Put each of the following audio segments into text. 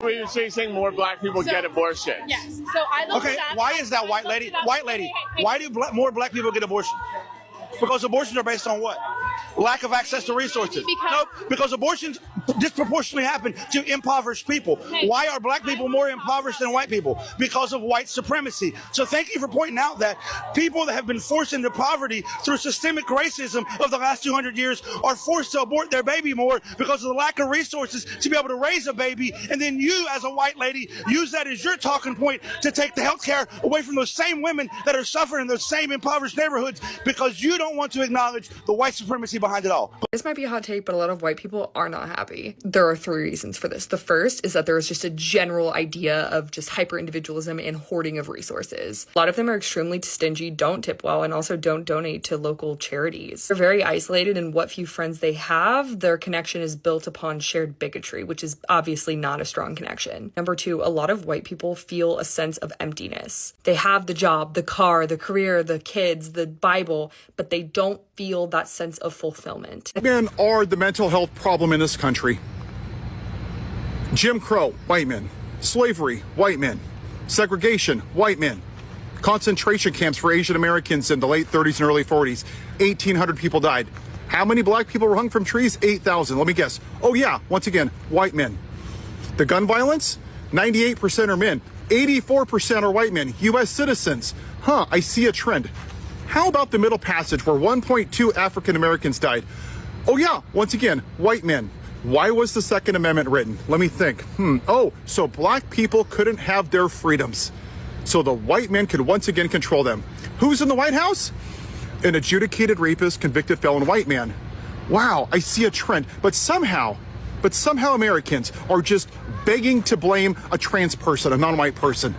So you're saying more black people get abortions? Yes. So I looked Okay, it up. why is that, white lady? White lady, why do more black people get abortions? Because abortions are based on what? Lack of access to resources. Because abortions disproportionately happen to impoverished people. Why are black people more impoverished than white people? Because of white supremacy. So thank you for pointing out that people that have been forced into poverty through systemic racism of the last 200 years are forced to abort their baby more because of the lack of resources to be able to raise a baby. And then you, as a white lady, use that as your talking point to take the health care away from those same women that are suffering in those same impoverished neighborhoods because you don't want to acknowledge the white supremacy behind it all. This might be a hot take, but a lot of white people are not happy. There are 3 reasons for this. The first is that there is just a general idea of just hyper-individualism and hoarding of resources. A lot of them are extremely stingy, don't tip well, and also don't donate to local charities. They're very isolated, and what few friends they have, their connection is built upon shared bigotry, which is obviously not a strong connection. Number 2, a lot of white people feel a sense of emptiness. They have the job, the car, the career, the kids, the Bible, but they don't feel that sense of fulfillment. Men are the mental health problem in this country. Jim Crow, white men. Slavery, white men. Segregation, white men. Concentration camps for Asian Americans in the late 30s and early 40s. 1,800 people died. How many black people were hung from trees? 8,000. Let me guess. Oh yeah, once again, white men. The gun violence? 98% are men. 84% are white men, U.S. citizens. I see a trend. How about the Middle Passage where 1.2 African Americans died? Oh yeah, once again, white men. Why was the Second Amendment written? Let me think. Oh, so black people couldn't have their freedoms. So the white men could once again control them. Who's in the White House? An adjudicated rapist, convicted felon white man. Wow, I see a trend. But somehow Americans are just begging to blame a trans person, a non-white person.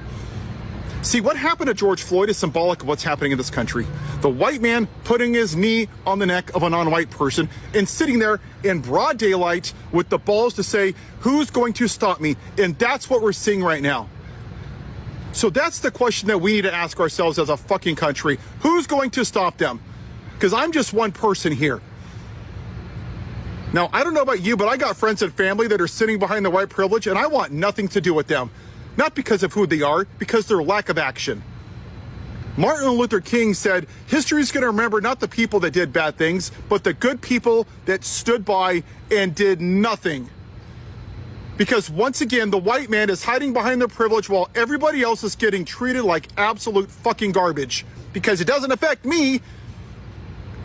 See, what happened to George Floyd is symbolic of what's happening in this country. The white man putting his knee on the neck of a non-white person and sitting there in broad daylight with the balls to say, who's going to stop me? And that's what we're seeing right now. So that's the question that we need to ask ourselves as a fucking country. Who's going to stop them? Because I'm just one person here. Now, I don't know about you, but I got friends and family that are sitting behind the white privilege, and I want nothing to do with them. Not because of who they are, because their lack of action. Martin Luther King said, history is going to remember not the people that did bad things, but the good people that stood by and did nothing. Because once again, the white man is hiding behind their privilege while everybody else is getting treated like absolute fucking garbage. Because it doesn't affect me.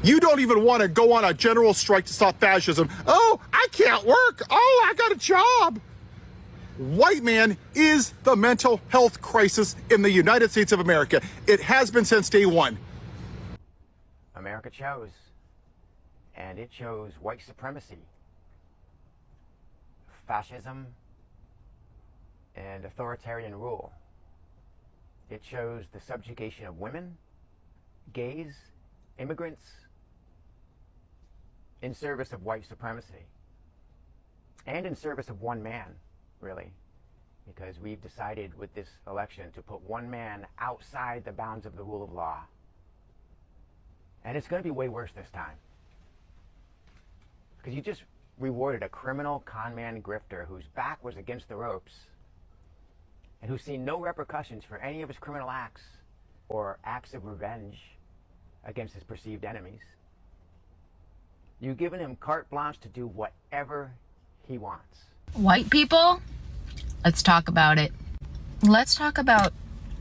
You don't even want to go on a general strike to stop fascism. Oh, I can't work. Oh, I got a job. White man is the mental health crisis in the United States of America. It has been since day one. America chose, and it chose white supremacy, fascism, and authoritarian rule. It chose the subjugation of women, gays, immigrants, in service of white supremacy, and in service of one man. Really, because we've decided with this election to put one man outside the bounds of the rule of law. And it's going to be way worse this time. Because you just rewarded a criminal con man grifter whose back was against the ropes and who's seen no repercussions for any of his criminal acts or acts of revenge against his perceived enemies. You've given him carte blanche to do whatever he wants. White people, let's talk about it. Let's talk about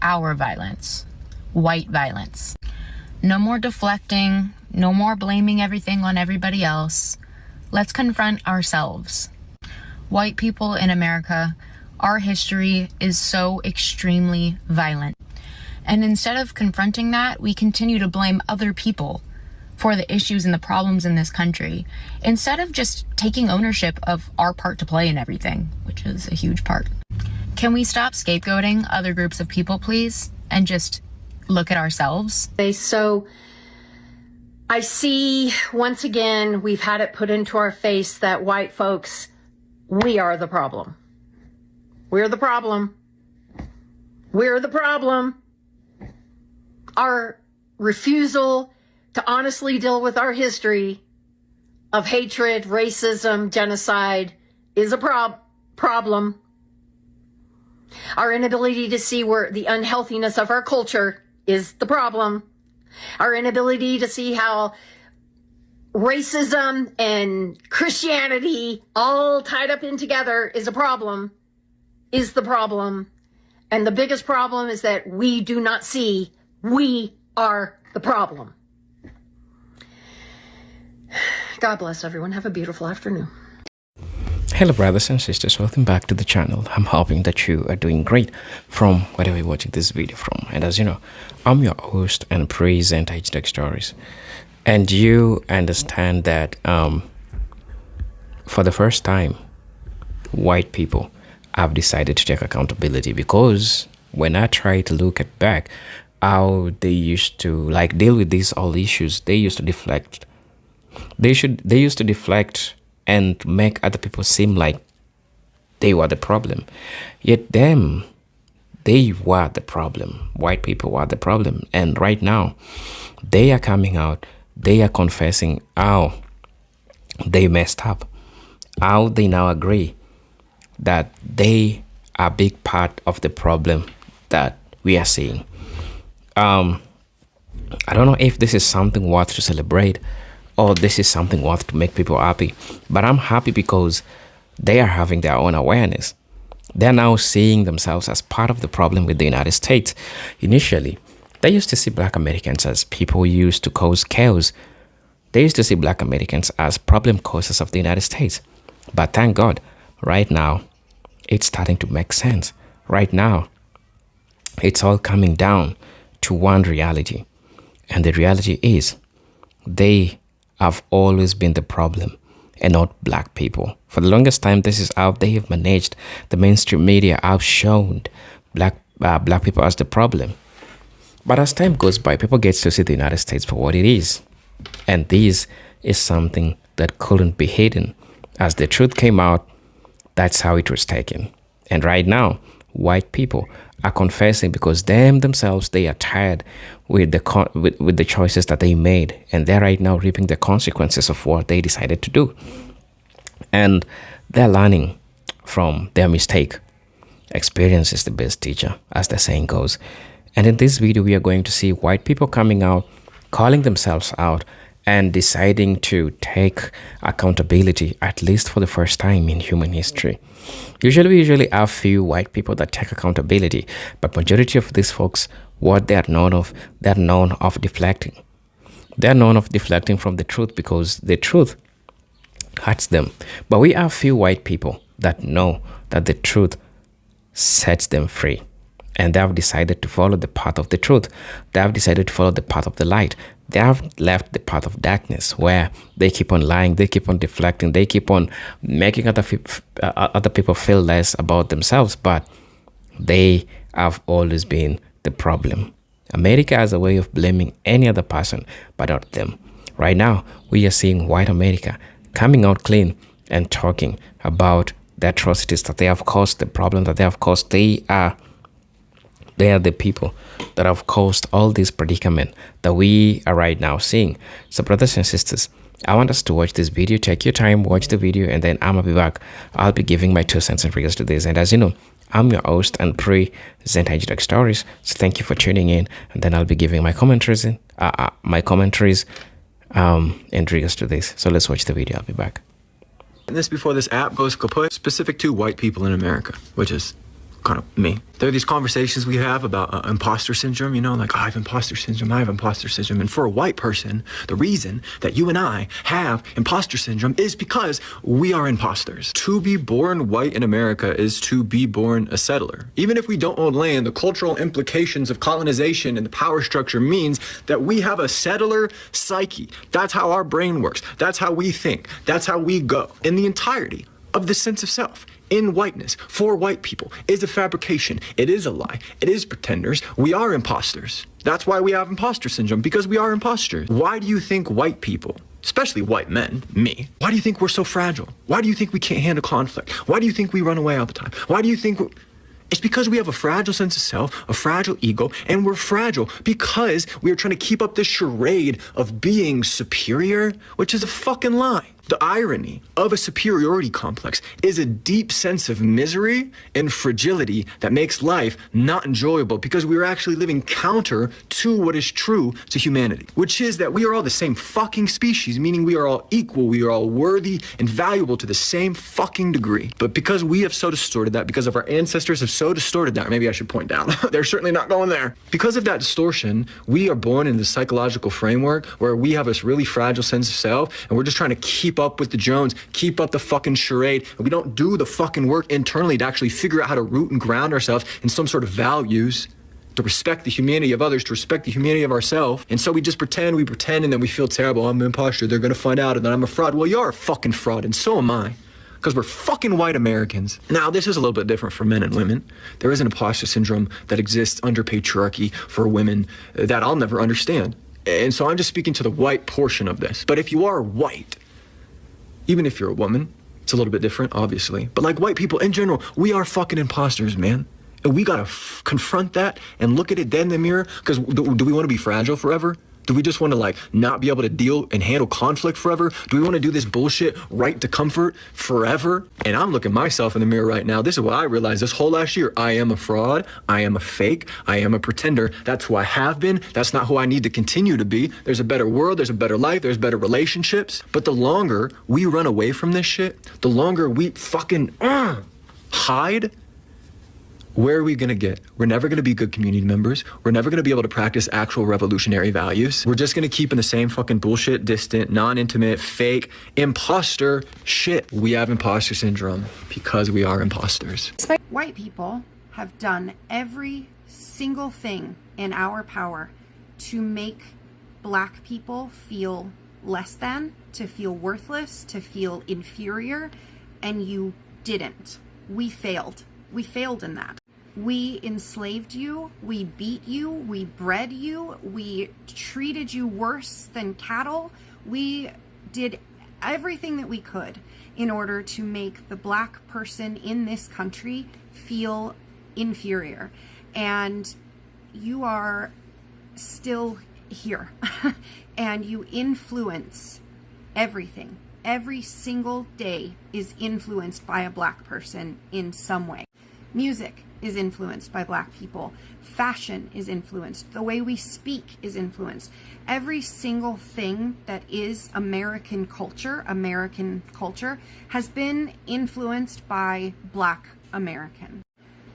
our violence, white violence. No more deflecting, no more blaming everything on everybody else. Let's confront ourselves. White people in America, our history is so extremely violent. And instead of confronting that, we continue to blame other people for the issues and the problems in this country, instead of just taking ownership of our part to play in everything, which is a huge part. Can we stop scapegoating other groups of people, please, and just look at ourselves? So I see, once again, we've had it put into our face that white folks, we are the problem. We're the problem. We're the problem. Our refusal to honestly deal with our history of hatred, racism, genocide is a problem. Our inability to see where the unhealthiness of our culture is the problem. Our inability to see how racism and Christianity all tied up in together is the problem. And the biggest problem is that we do not see we are the problem. God bless everyone. Have a beautiful afternoon. Hello brothers and sisters, welcome back to the channel. I'm hoping that you are doing great from wherever you're watching this video from. And as you know, I'm your host and presenter H-Tech Stories. And you understand that for the first time, white people have decided to take accountability, because when I try to look at back how they used to like deal with these all issues, they used to deflect. They used to deflect and make other people seem like they were the problem. Yet they were the problem. White people were the problem. And right now, they are coming out, they are confessing how they messed up, how they now agree that they are a big part of the problem that we are seeing. I don't know if this is something worth to celebrate, or this is something worth to make people happy. But I'm happy because they are having their own awareness. They're now seeing themselves as part of the problem with the United States. Initially, they used to see Black Americans as people who used to cause chaos. They used to see Black Americans as problem causers of the United States. But thank God, right now, it's starting to make sense. Right now, it's all coming down to one reality. And the reality is, they have always been the problem and not Black people. For the longest time, this is how they have managed. The mainstream media have shown black people as the problem. But as time goes by, people get to see the United States for what it is. And this is something that couldn't be hidden. As the truth came out, that's how it was taken. And right now, white people are confessing because themselves, they are tired with the choices that they made, and they're right now reaping the consequences of what they decided to do. And they're learning from their mistake. Experience is the best teacher, as the saying goes. And in this video, we are going to see white people coming out, calling themselves out, and deciding to take accountability, at least for the first time in human history. Usually we have few white people that take accountability, but majority of these folks, what they're known of deflecting. They're known of deflecting from the truth because the truth hurts them. But we have few white people that know that the truth sets them free. And they have decided to follow the path of the truth. They have decided to follow the path of the light. They have left the path of darkness, where they keep on lying, they keep on deflecting, they keep on making other people feel less about themselves, but they have always been the problem. America has a way of blaming any other person, but not them. Right now, we are seeing white America coming out clean and talking about the atrocities that they have caused, the problem that they have caused. They are the people that have caused all this predicament that we are right now seeing. So brothers and sisters, I want us to watch this video. Take your time, watch the video, and then I'm going to be back. I'll be giving my 2 cents in regards to this. And as you know, I'm your host and presenter H-Tech Stories. So thank you for tuning in. And then I'll be giving my commentaries in regards to this. So let's watch the video. I'll be back. And this before this app goes kaput, specific to white people in America, which is kind of me. There are these conversations we have about imposter syndrome, you know, like, I have imposter syndrome, I have imposter syndrome. And for a white person, the reason that you and I have imposter syndrome is because we are imposters. To be born white in America is to be born a settler. Even if we don't own land, the cultural implications of colonization and the power structure means that we have a settler psyche. That's how our brain works. That's how we think. That's how we go. In the entirety of the sense of self, in whiteness, for white people, is a fabrication. It is a lie. It is pretenders. We are imposters. That's why we have imposter syndrome, because we are imposters. Why do you think white people, especially white men, me, why do you think we're so fragile? Why do you think we can't handle conflict? Why do you think we run away all the time? Why do you think It's because we have a fragile sense of self, a fragile ego, and we're fragile because we are trying to keep up this charade of being superior, which is a fucking lie. The irony of a superiority complex is a deep sense of misery and fragility that makes life not enjoyable because we are actually living counter to what is true to humanity, which is that we are all the same fucking species, meaning we are all equal, we are all worthy and valuable to the same fucking degree. But because we have so distorted that, because of our ancestors have so distorted that, or maybe I should point down, they're certainly not going there. Because of that distortion, we are born in the psychological framework where we have this really fragile sense of self and we're just trying to keep up with the Jones, keep up the fucking charade, and we don't do the fucking work internally to actually figure out how to root and ground ourselves in some sort of values, to respect the humanity of others, to respect the humanity of ourselves. And so we just pretend, and then we feel terrible. I'm an imposter, they're gonna find out, and then I'm a fraud. Well, you're a fucking fraud, and so am I. Because we're fucking white Americans. Now, this is a little bit different for men and women. There is an imposter syndrome that exists under patriarchy for women that I'll never understand. And so I'm just speaking to the white portion of this. But if you are white, even if you're a woman, it's a little bit different, obviously. But like white people in general, we are fucking imposters, man. And we gotta confront that and look at it dead in the mirror. Because do we want to be fragile forever? Do we just want to like not be able to deal and handle conflict forever? Do we want to do this bullshit right to comfort forever? And I'm looking myself in the mirror right now. This is what I realized this whole last year. I am a fraud. I am a fake. I am a pretender. That's who I have been. That's not who I need to continue to be. There's a better world. There's a better life. There's better relationships. But the longer we run away from this shit, the longer we fucking hide, where are we gonna get? We're never gonna be good community members. We're never gonna be able to practice actual revolutionary values. We're just gonna keep in the same fucking bullshit, distant, non-intimate, fake, imposter shit. We have imposter syndrome because we are imposters. White people have done every single thing in our power to make black people feel less than, to feel worthless, to feel inferior, and you didn't. We failed. We failed in that. We enslaved you, we beat you, we bred you, we treated you worse than cattle. We did everything that we could in order to make the black person in this country feel inferior. And you are still here and you influence everything. Every single day is influenced by a black person in some way. Music is influenced by black people. Fashion is influenced. The way we speak is influenced. Every single thing that is American culture has been influenced by black American.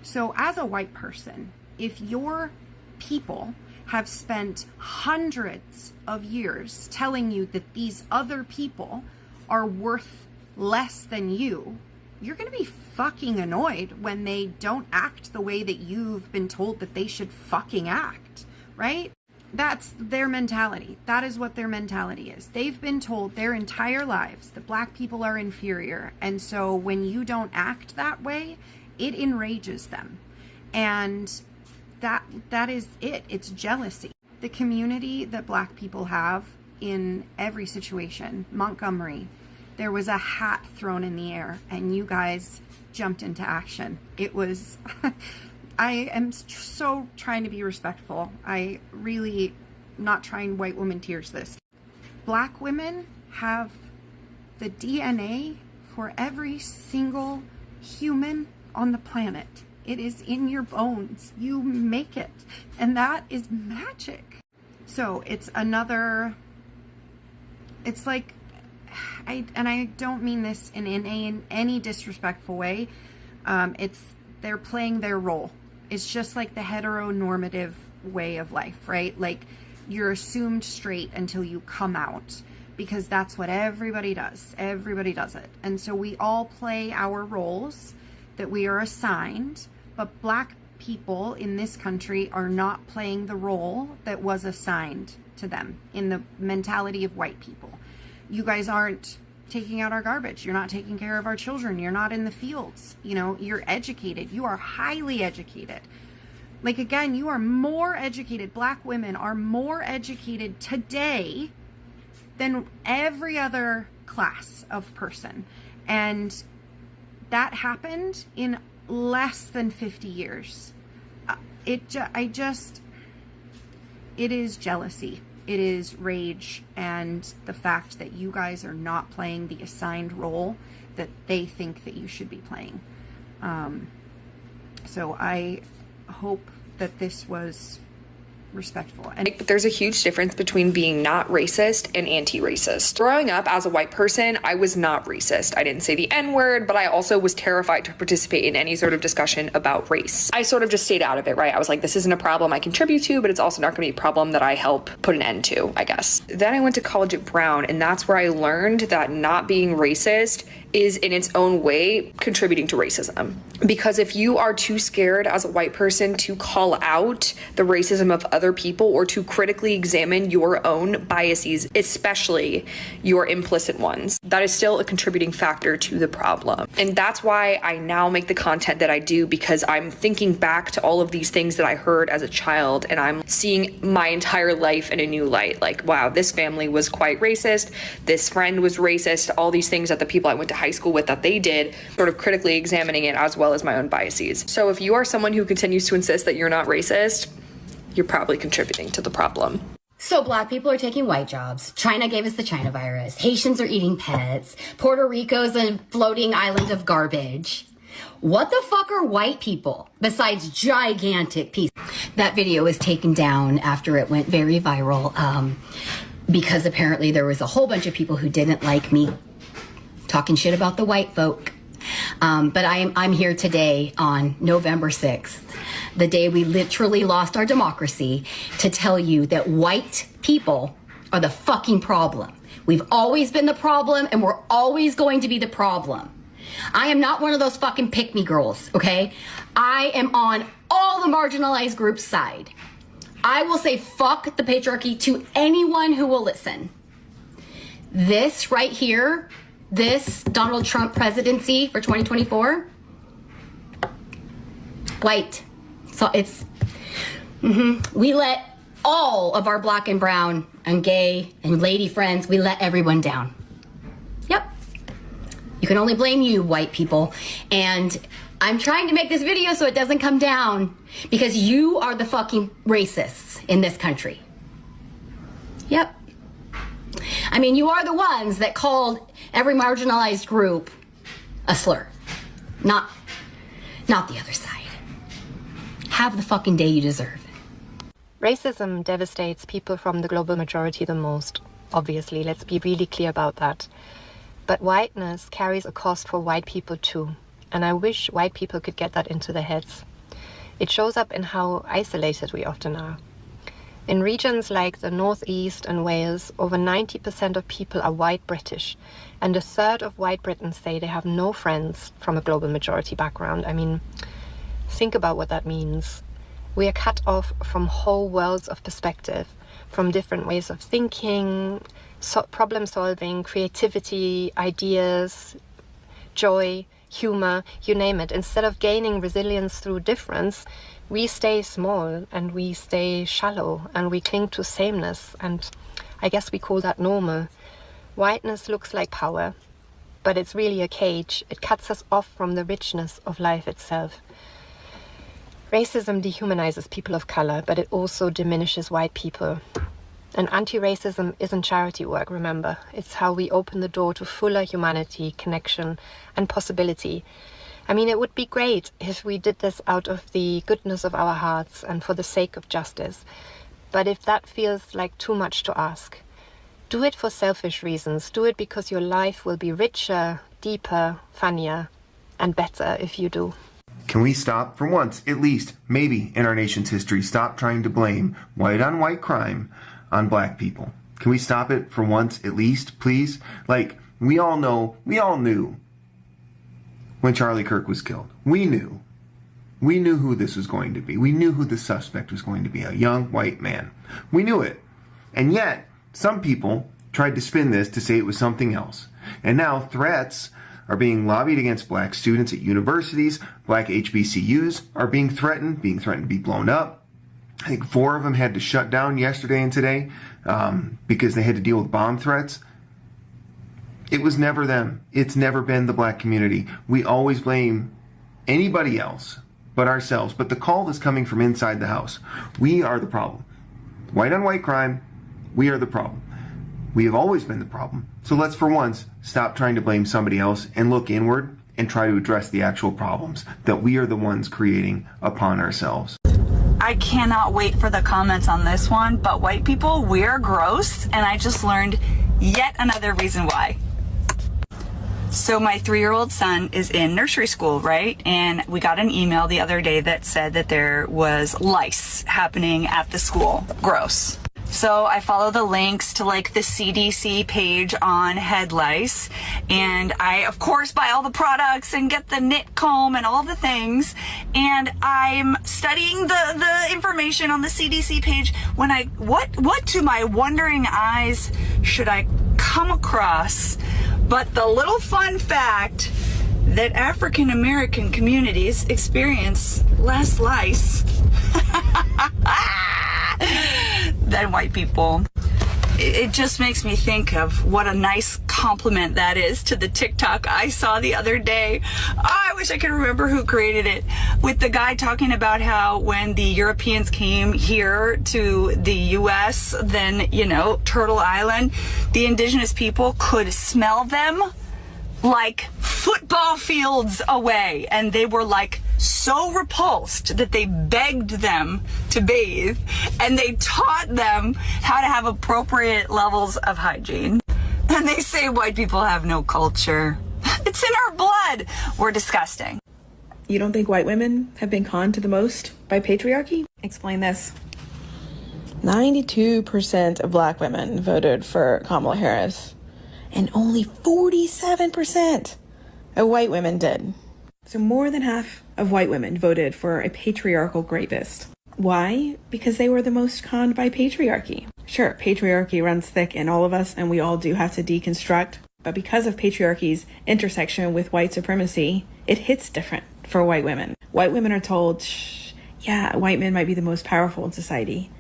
So as a white person, if your people have spent hundreds of years telling you that these other people are worth less than you, you're going to be fucking annoyed when they don't act the way that you've been told that they should fucking act, right? That's their mentality. That is what their mentality is. They've been told their entire lives that black people are inferior. And so when you don't act that way, it enrages them. And that is it. It's jealousy. The community that black people have in every situation, Montgomery, there was a hat thrown in the air and you guys jumped into action. It was, I am so trying to be respectful. I really not trying white woman tears this. Black women have the DNA for every single human on the planet. It is in your bones. You make it. And that is magic. So it's another, it's like, I don't mean this in any disrespectful way. They're playing their role. It's just like the heteronormative way of life, right? Like you're assumed straight until you come out because that's what everybody does. Everybody does it. And so we all play our roles that we are assigned, but black people in this country are not playing the role that was assigned to them in the mentality of white people. You guys aren't taking out our garbage. You're not taking care of our children. You're not in the fields. You know, you're educated. You are highly educated. Like, again, you are more educated. Black women are more educated today than every other class of person. And that happened in less than 50 years. It is jealousy. It is rage and the fact that you guys are not playing the assigned role that they think that you should be playing. So I hope that this was respectful. And there's a huge difference between being not racist and anti-racist. Growing up as a white person, I was not racist. I didn't say the N-word, but I also was terrified to participate in any sort of discussion about race. I sort of just stayed out of it, right? I was like, this isn't a problem I contribute to, but it's also not gonna be a problem that I help put an end to, I guess. Then I went to college at Brown, and that's where I learned that not being racist is in its own way contributing to racism. Because if you are too scared as a white person to call out the racism of other people or to critically examine your own biases, especially your implicit ones, that is still a contributing factor to the problem. And that's why I now make the content that I do, because I'm thinking back to all of these things that I heard as a child, and I'm seeing my entire life in a new light. Like, wow, this family was quite racist, this friend was racist, all these things that the people I went to high school with that they did, sort of critically examining it as well as my own biases. So if you are someone who continues to insist that you're not racist, you're probably contributing to the problem. So black people are taking white jobs. China gave us the China virus. Haitians are eating pets. Puerto Rico's a floating island of garbage. What the fuck are white people besides gigantic pieces? That video was taken down after it went very viral because apparently there was a whole bunch of people who didn't like me talking shit about the white folk. But I'm here today on November 6th, the day we literally lost our democracy, to tell you that white people are the fucking problem. We've always been the problem, and we're always going to be the problem. I am not one of those fucking pick-me girls, okay? I am on all the marginalized groups' side. I will say fuck the patriarchy to anyone who will listen. This right here, this Donald Trump presidency for 2024, white. So it's, we let all of our black and brown and gay and lady friends, we let everyone down. Yep. You can only blame you, white people. And I'm trying to make this video so it doesn't come down because you are the fucking racists in this country. Yep. I mean, you are the ones that called every marginalized group a slur. Not the other side. Have the fucking day you deserve. Racism devastates people from the global majority the most, obviously. Let's be really clear about that. But whiteness carries a cost for white people too. And I wish white people could get that into their heads. It shows up in how isolated we often are. In regions like the Northeast and Wales, over 90% of people are white British, and a third of white Britons say they have no friends from a global majority background. I mean, think about what that means. We are cut off from whole worlds of perspective, from different ways of thinking, problem solving, creativity, ideas, joy, humor, you name it. Instead of gaining resilience through difference, we stay small and we stay shallow and we cling to sameness, and I guess we call that normal. Whiteness looks like power, but it's really a cage. It cuts us off from the richness of life itself. Racism dehumanizes people of color, but it also diminishes white people. And anti-racism isn't charity work, remember. It's how we open the door to fuller humanity, connection, and possibility. I mean, it would be great if we did this out of the goodness of our hearts and for the sake of justice. But if that feels like too much to ask, do it for selfish reasons. Do it because your life will be richer, deeper, funnier, and better if you do. Can we stop, for once, at least, maybe in our nation's history, stop trying to blame white-on-white crime on black people? Can we stop it for once, at least, please? Like, we all knew when Charlie Kirk was killed. We knew who this was going to be. We knew who the suspect was going to be, a young white man. We knew it. And yet, some people tried to spin this to say it was something else. And now threats are being lobbied against black students at universities. Black HBCUs are being threatened to be blown up. I think 4 of them had to shut down yesterday and today because they had to deal with bomb threats. It was never them. It's never been the black community. We always blame anybody else but ourselves. But the call is coming from inside the house. We are the problem. White on white crime We are the problem. We have always been the problem. So let's, for once, stop trying to blame somebody else and look inward and try to address the actual problems that we are the ones creating upon ourselves. I cannot wait for the comments on this one, but white people, we're gross, and I just learned yet another reason why. So my 3-year-old son is in nursery school, right? And we got an email the other day that said that there was lice happening at the school. Gross. So I follow the links to like the CDC page on head lice, and I of course buy all the products and get the knit comb and all the things, and I'm studying the information on the CDC page when what to my wondering eyes should I come across but the little fun fact that African American communities experience less lice than white people. It just makes me think of what a nice compliment that is to the TikTok I saw the other day. Oh, I wish I could remember who created it, with the guy talking about how when the Europeans came here to the US, then, you know, Turtle Island, the indigenous people could smell them like football fields away, and they were like so repulsed that they begged them to bathe, and they taught them how to have appropriate levels of hygiene. And they say white people have no culture. It's in our blood. We're disgusting. You don't think white women have been conned to the most by patriarchy? Explain this. 92% of black women voted for Kamala Harris, and only 47% of white women did. So more than half of white women voted for a patriarchal rapist. Why? Because they were the most conned by patriarchy. Sure, patriarchy runs thick in all of us, and we all do have to deconstruct. But because of patriarchy's intersection with white supremacy, it hits different for white women. White women are told, yeah, white men might be the most powerful in society,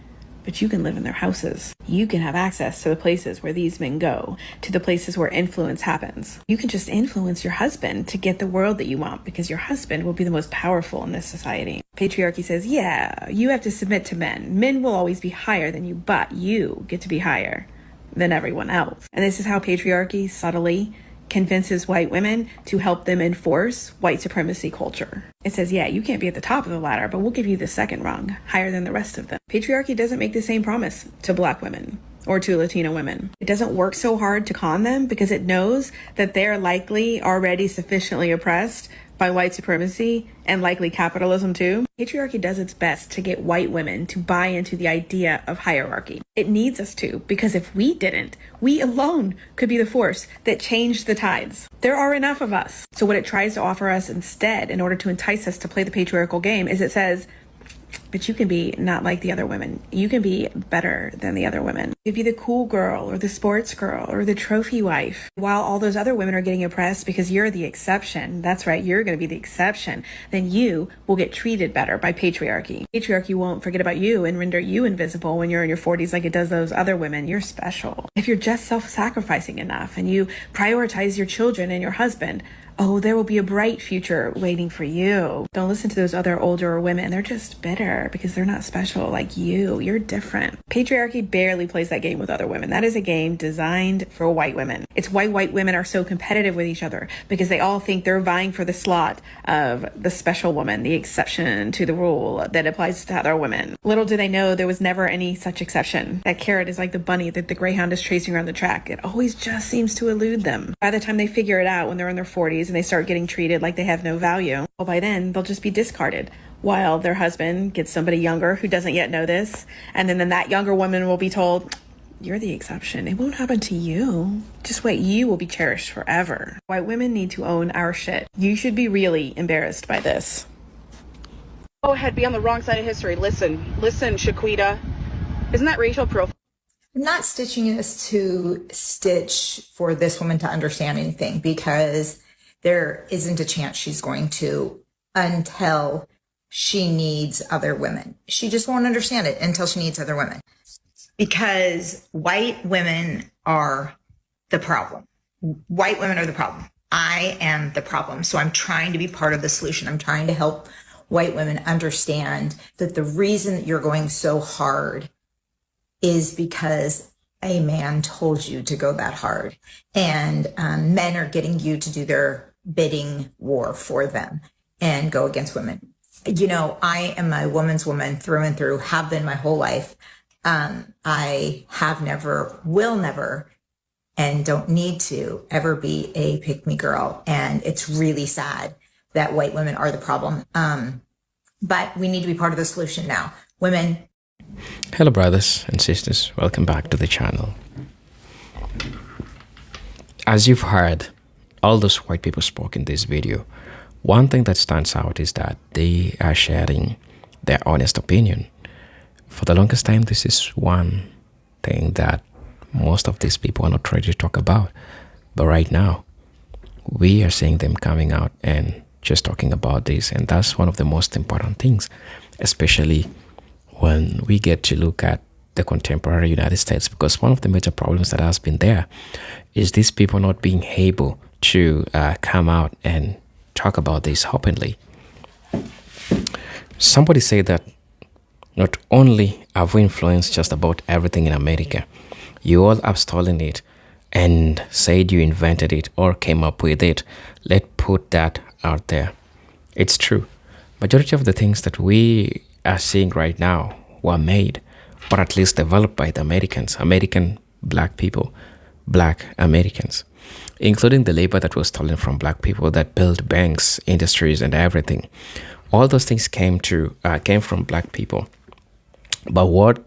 but you can live in their houses. You can have access to the places where these men go, to the places where influence happens. You can just influence your husband to get the world that you want, because your husband will be the most powerful in this society. Patriarchy says, yeah, you have to submit to men. Men will always be higher than you, but you get to be higher than everyone else. And this is how patriarchy subtly convinces white women to help them enforce white supremacy culture. It says, yeah, you can't be at the top of the ladder, but we'll give you the second rung, higher than the rest of them. Patriarchy doesn't make the same promise to black women or to Latino women. It doesn't work so hard to con them because it knows that they're likely already sufficiently oppressed by white supremacy and likely capitalism too. Patriarchy does its best to get white women to buy into the idea of hierarchy. It needs us to, because if we didn't, we alone could be the force that changed the tides. There are enough of us. So what it tries to offer us instead, in order to entice us to play the patriarchal game, is it says, but you can be not like the other women. You can be better than the other women. You can be the cool girl or the sports girl or the trophy wife. While all those other women are getting oppressed because you're the exception, that's right, you're going to be the exception, then you will get treated better by patriarchy. Patriarchy won't forget about you and render you invisible when you're in your 40s like it does those other women. You're special. If you're just self-sacrificing enough and you prioritize your children and your husband, oh, there will be a bright future waiting for you. Don't listen to those other older women. They're just bitter because they're not special like you. You're different. Patriarchy barely plays that game with other women. That is a game designed for white women. It's why white women are so competitive with each other, because they all think they're vying for the slot of the special woman, the exception to the rule that applies to other women. Little do they know there was never any such exception. That carrot is like the bunny that the greyhound is chasing around the track. It always just seems to elude them. By the time they figure it out when they're in their 40s, and they start getting treated like they have no value, well, by then they'll just be discarded, while their husband gets somebody younger who doesn't yet know this, and then that younger woman will be told, you're the exception. It won't happen to you. Just wait, you will be cherished forever. White women need to own our shit. You should be really embarrassed by this. Go ahead, be on the wrong side of history. Listen, Shaquita. Isn't that racial profiling? I'm not stitching this to stitch for this woman to understand anything, because there isn't a chance she's going to until she needs other women. She just won't understand it until she needs other women, because white women are the problem. White women are the problem. I am the problem. So I'm trying to be part of the solution. I'm trying to help white women understand that the reason that you're going so hard is because a man told you to go that hard, and men are getting you to do their bidding war for them and go against women. You know, I am a woman's woman through and through, have been my whole life. I have never, will never, and don't need to ever be a pick-me girl. And it's really sad that white women are the problem. But we need to be part of the solution now. Women. Hello, brothers and sisters. Welcome back to the channel. As you've heard, all those white people spoke in this video. One thing that stands out is that they are sharing their honest opinion. For the longest time, this is one thing that most of these people are not ready to talk about. But right now, we are seeing them coming out and just talking about this. And that's one of the most important things, especially when we get to look at the contemporary United States, because one of the major problems that has been there is these people not being able to come out and talk about this openly. Somebody said that not only have we influenced just about everything in America, you all have stolen it and said you invented it or came up with it. Let's put that out there. It's true. Majority of the things that we are seeing right now were made, or at least developed by the Americans, American black people, black Americans, including the labor that was stolen from black people that built banks, industries, and everything. All those things came from black people. But what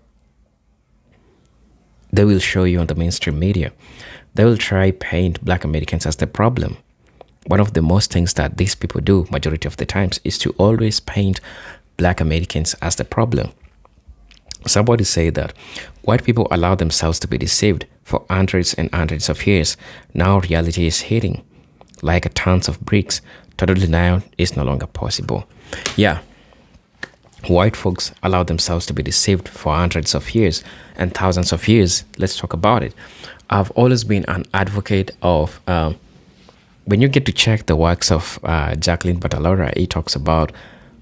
they will show you on the mainstream media, they will try paint black Americans as the problem. One of the most things that these people do majority of the times is to always paint black Americans as the problem. Somebody said that white people allow themselves to be deceived for hundreds and hundreds of years. Now reality is hitting like a tons of bricks. Total denial is no longer possible. Yeah, white folks allow themselves to be deceived for hundreds of years and thousands of years. Let's talk about it. I've always been an advocate of when you get to check the works of Jacqueline Batalora, he talks about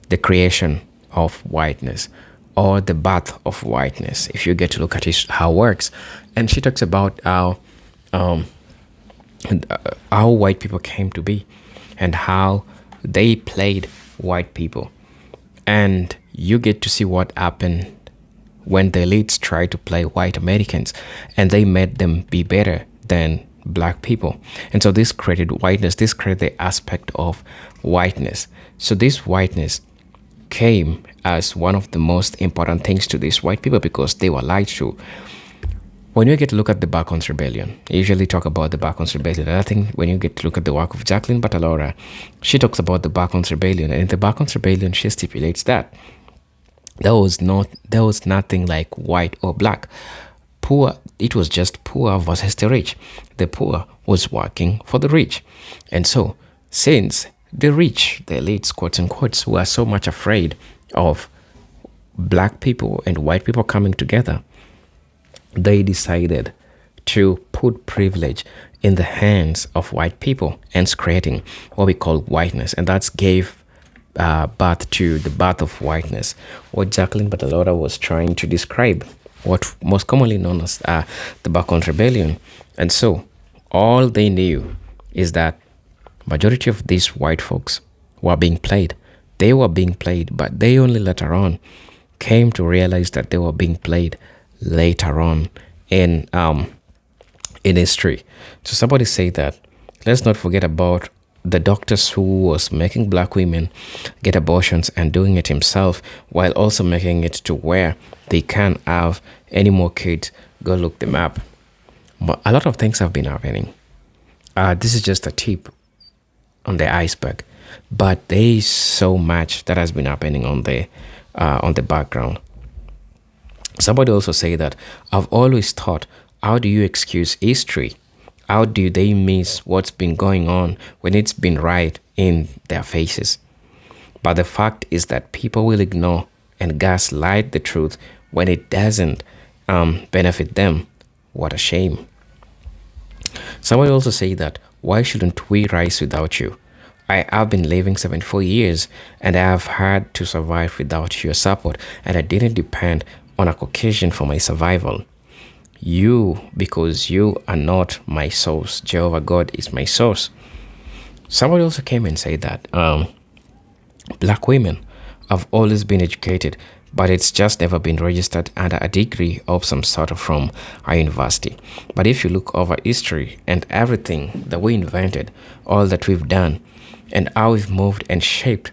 the creation of whiteness or the birth of whiteness. If you get to look at how it works, and she talks about how white people came to be and how they played white people, and you get to see what happened when the elites tried to play white Americans and they made them be better than black people. And so this created whiteness, this created the aspect of whiteness. So this whiteness came as one of the most important things to these white people because they were lied to. When you get to look at the Bacchus Rebellion, I usually talk about the Bacchus Rebellion, and I think when you get to look at the work of Jacqueline Batalora, she talks about the Bacchus Rebellion, and in the Bacchus Rebellion, she stipulates that there was nothing like white or black. Poor, it was just poor versus the rich. The poor was working for the rich. And so, since the rich, the elites, quotes unquote, were so much afraid of black people and white people coming together, they decided to put privilege in the hands of white people, hence creating what we call whiteness. And that gave birth to the birth of whiteness, what Jacqueline Batalora was trying to describe, what most commonly known as the Bacchus Rebellion. And so all they knew is that majority of these white folks were being played. They were being played, but they only later on came to realize that they were being played later on in history. So somebody say that let's not forget about the doctors who was making black women get abortions and doing it himself while also making it to where they can't have any more kids. Go look them up. But a lot of things have been happening. This is just a tip on the iceberg, but there is so much that has been happening on the background. Somebody also say that I've always thought, how do you excuse history? How do they miss what's been going on when it's been right in their faces? But the fact is that people will ignore and gaslight the truth when it doesn't benefit them. What a shame. Somebody also say that, why shouldn't we rise without you? I have been living 74 years and I have had to survive without your support, and I didn't depend on a Caucasian for my survival. you, because you are not my source. Jehovah God is my source. Somebody also came and said that black women have always been educated, but it's just never been registered under a degree of some sort of from a university. But if you look over history and everything that we invented, all that we've done, and how we've moved and shaped,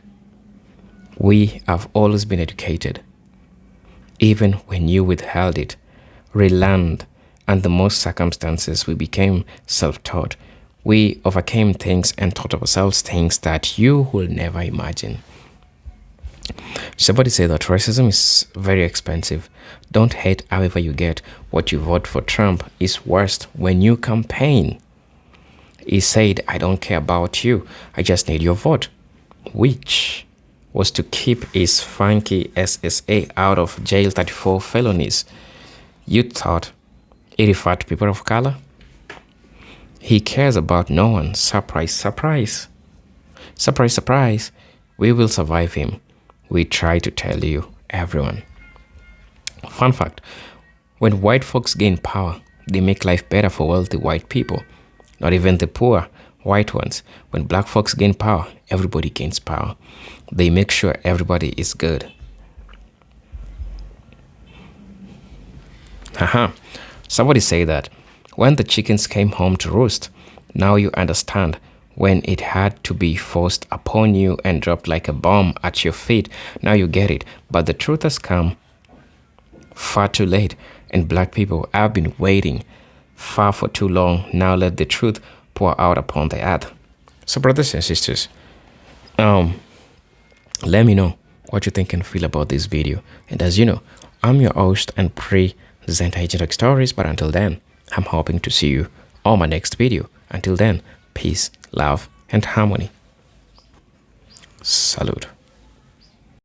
we have always been educated. Even when you withheld it, relearned, and the most circumstances, we became self-taught. We overcame things and taught ourselves things that you will never imagine. Somebody said that racism is very expensive. Don't hate however you get. What you vote for Trump is worst when you campaign. He said, I don't care about you. I just need your vote. Which was to keep his funky SSA out of jail 34 felonies. You thought he referred to people of color? He cares about no one. Surprise, surprise. Surprise, surprise. We will survive him. We try to tell you, everyone. Fun fact, when white folks gain power, they make life better for wealthy white people. Not even the poor white ones. When black folks gain power, everybody gains power. They make sure everybody is good. Haha. Somebody say that when the chickens came home to roost, now you understand when it had to be forced upon you and dropped like a bomb at your feet. Now you get it. But the truth has come far too late, and black people have been waiting far for too long. Now let the truth pour out upon the earth. So brothers and sisters, let me know what you think and feel about this video. And as you know, I'm your host and presenter Agent Stories. But until then, I'm hoping to see you on my next video. Until then, peace, love, and harmony. Salute.